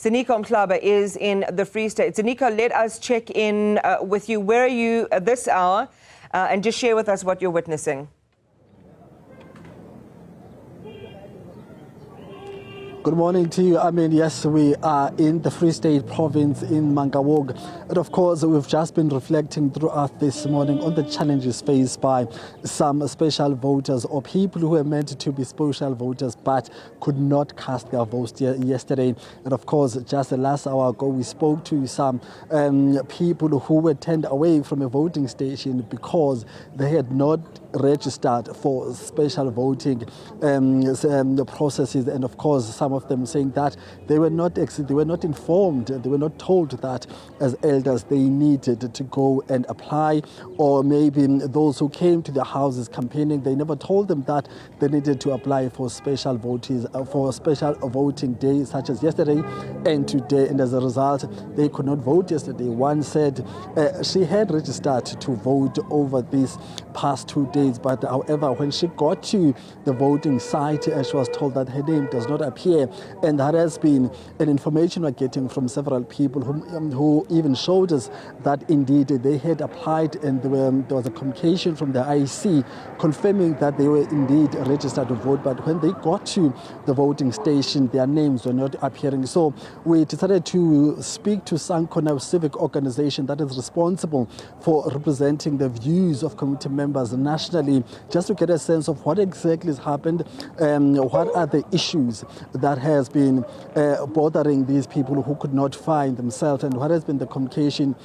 Ziniko Mhlaba is in the Free State. Ziniko, let us check in with you. Where are you at this hour? And just share with us what you're witnessing. Good morning to you. Yes, we are in the Free State province in Mangaung. And of course, we've just been reflecting throughout this morning on the challenges faced by some special voters or people who were meant to be special voters but could not cast their votes yesterday. And of course, just the last hour ago, we spoke to some people who were turned away from a voting station because they had not registered for special voting processes, and of course some of them saying that they were not informed, they were not told that as elders they needed to go and apply, or maybe those who came to their houses campaigning, they never told them that they needed to apply for special voting days such as yesterday and today, and as a result they could not vote yesterday. One said she had registered to vote over these past 2 days, but however, when she got to the voting site, she was told that her name does not appear. And that has been an information we're getting from several people who even showed us that indeed they had applied, and there was a communication from the IEC confirming that they were indeed registered to vote. But when they got to the voting station, their names were not appearing. So we decided to speak to Sanko, a civic organization that is responsible for representing the views of committee members nationally, just to get a sense of what exactly has happened, what are the issues that has been bothering these people who could not find themselves, and what has been the communication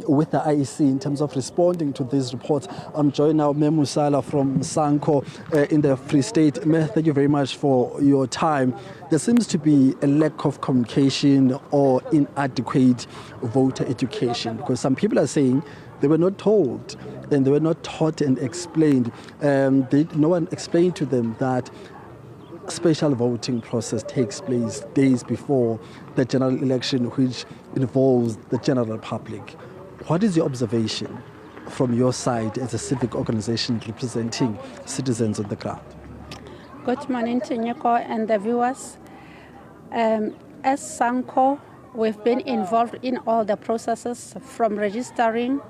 with the IEC in terms of responding to these reports. I'm joined now, Memusala from Sanko in the Free State. Thank you very much for your time. There seems to be a lack of communication or inadequate voter education, because some people are saying they were not told and they were not taught and explained. No one explained to them that special voting process takes place days before the general election, which involves the general public. What is your observation from your side as a civic organization representing citizens on the ground? Good morning to Ziniko and the viewers. As Sanko, we've been involved in all the processes from registering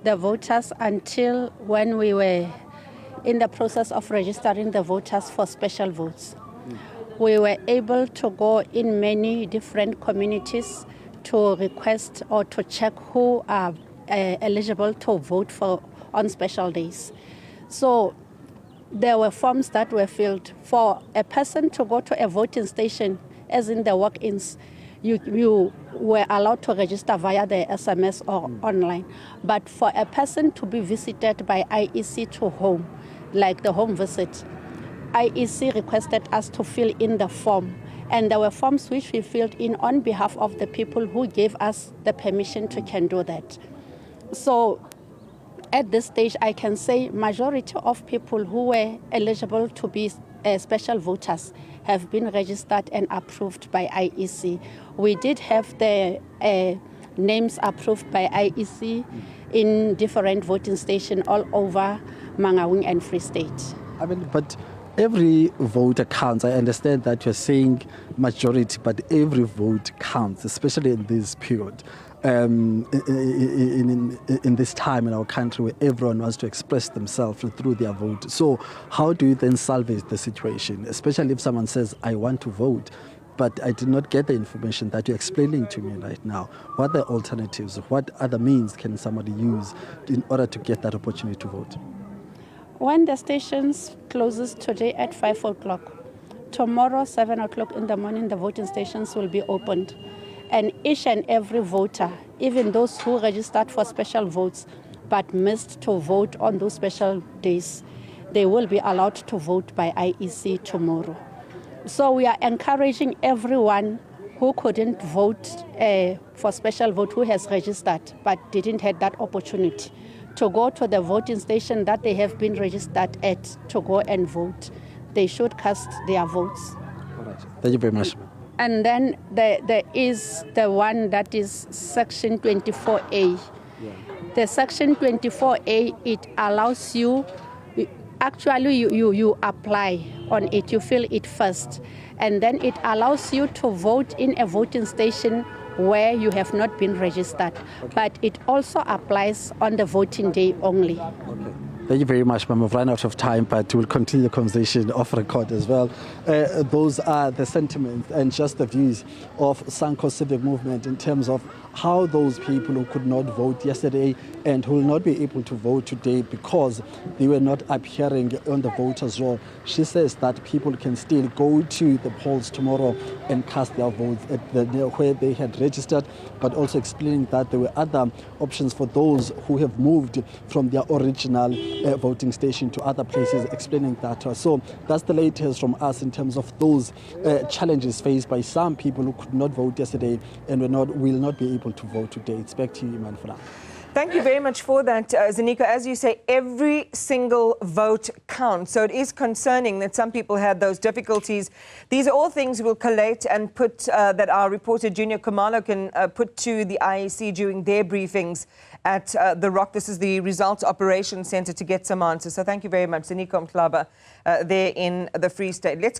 the voters until when we were in the process of registering the voters for special votes. We were able to go in many different communities to request or to check who are eligible to vote for on special days. So there were forms that were filled. For a person to go to a voting station, as in the walk-ins, you were allowed to register via the SMS or online. But for a person to be visited by IEC to home, like the home visit, IEC requested us to fill in the form. And there were forms which we filled in on behalf of the people who gave us the permission to can do that. So at this stage, I can say majority of people who were eligible to be special voters have been registered and approved by IEC. We did have the names approved by IEC in different voting stations all over Mangaung and Free State. But every voter counts. I understand that you're saying majority, but every vote counts, especially in this period. In this time in our country where everyone wants to express themselves through their vote. So how do you then salvage the situation, especially if someone says, I want to vote, but I did not get the information that you're explaining to me right now? What are the alternatives? What other means can somebody use in order to get that opportunity to vote? When the stations closes today at 5 o'clock, tomorrow 7 o'clock in the morning, the voting stations will be opened. And each and every voter, even those who registered for special votes but missed to vote on those special days, they will be allowed to vote by IEC tomorrow. So we are encouraging everyone who couldn't vote for special vote, who has registered but didn't have that opportunity, to go to the voting station that they have been registered at to go and vote. They should cast their votes. All right. Thank you very much. And then there is the one that is Section 24A. Yeah. The Section 24A, it allows you Actually, you apply on it, you fill it first, and then it allows you to vote in a voting station where you have not been registered. Okay. But it also applies on the voting day only. Okay. Thank you very much, ma'am. We've run out of time, but we'll continue the conversation off record as well. Those are the sentiments and just the views of Sanco Civic Movement in terms of how those people who could not vote yesterday and who will not be able to vote today because they were not appearing on the voters' roll. She says that people can still go to the polls tomorrow and cast their votes at where they had registered, but also explaining that there were other options for those who have moved from their original voting station to other places, explaining that. So that's the latest from us in terms of those challenges faced by some people who could not vote yesterday and will not be able to vote today. It's back to you, Iman, for now. Thank you very much for that, Ziniko. As you say, every single vote counts. So it is concerning that some people had those difficulties. These are all things we'll collate and put that our reporter Junior Khumalo can put to the IEC during their briefings at The Rock. This is the Results Operations Centre to get some answers. So thank you very much, Ziniko Mhlaba, there in the Free State. Let's